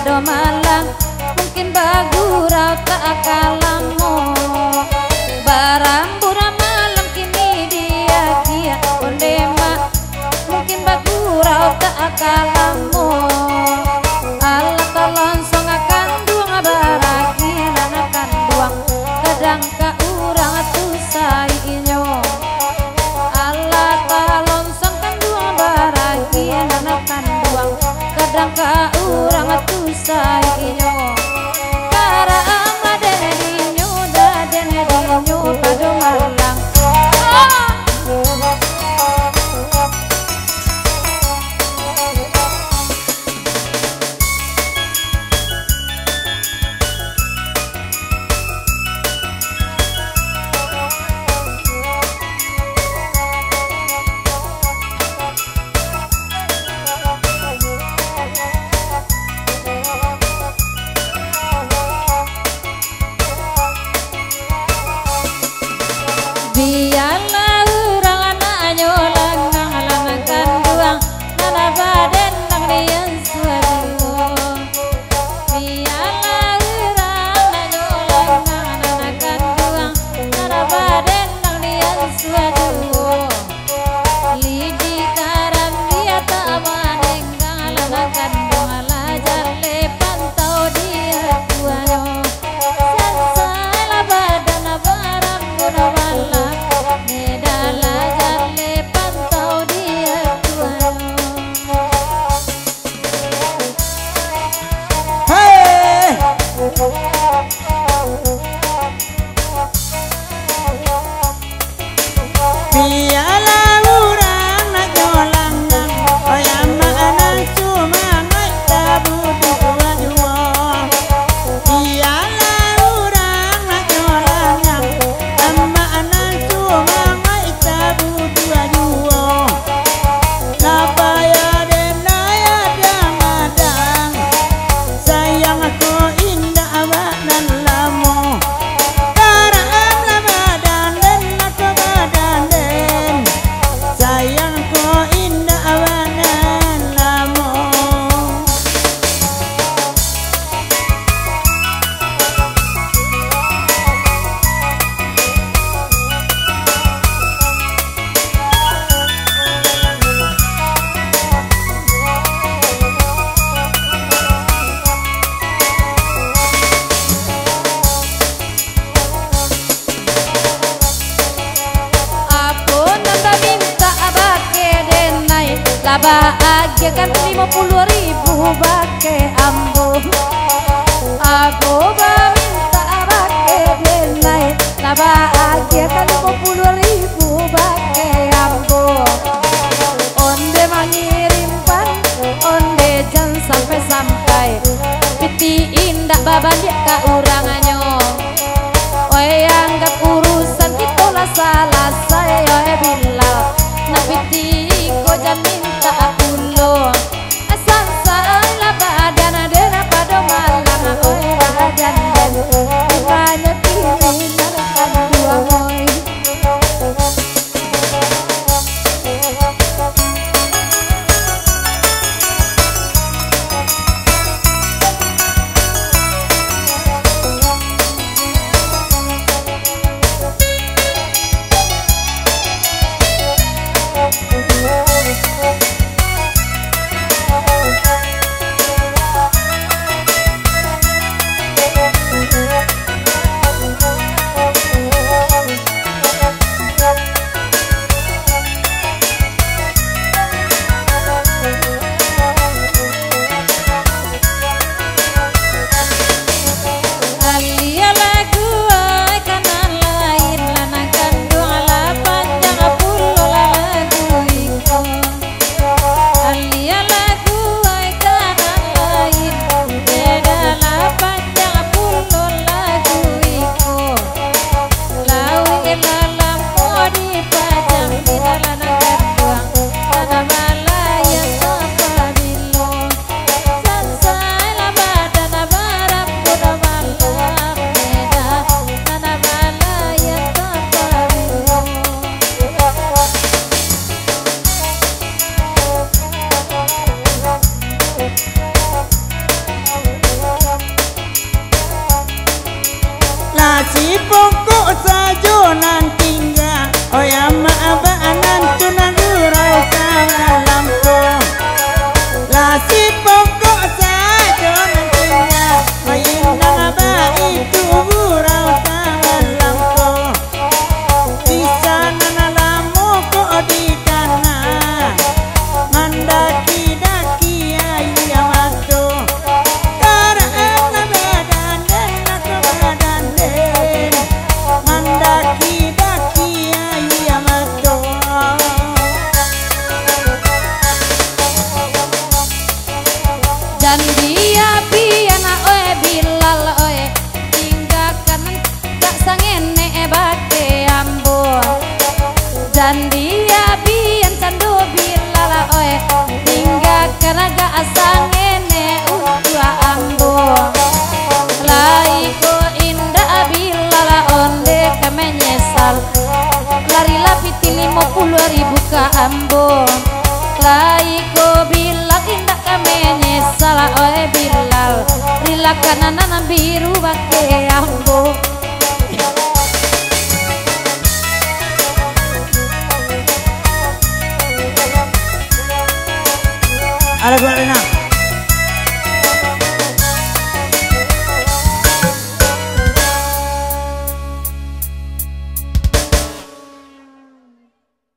pada malang mungkin bagurau tak kalamu barambura malam kini dia ondema mungkin bagurau tak kalamu Allah kalonsong akan duang baragian akan duang kadang ka urang tu sainyo Allah kalonsong kan duang baragian akan duang kadang ka urang tu sainyo kara amadene dinyo dadene dinyo pada malang biarlah urang anaknya lanang-lanangkan duang nana badan nang dian suatu biarlah urang anaknya lanang-lanangkan duang nana badan nang dian suatu lidi karam dia tak manenggang lanangkan duang lajar lepan tau dia tuanya sansai la badan barang guna bahagia kan 50.000 bake ambo aku minta bake denai lah bahagia kan 50.000 bake ambo onde mengirimkan onde jangan sampai piti indah baban dia ka uranganyo oi anggap urusan kita lah salah saya bila nak piti ko jamin tak aku lo asal saya badan ada pada malam oi badan dan banyak kini nak dua moi dan dia piana oe Bilal oe tinggalkan tak sangene bake ambo dan dia pian candu Bilal oe tinggalkan agak sangene utua ambo laiko indah Bilal onde kamenyesal lari lapiti 50.000 ke ambo laiko Bilal indah kamenyesal oe Bilal rila kanana biru bake ambo Ada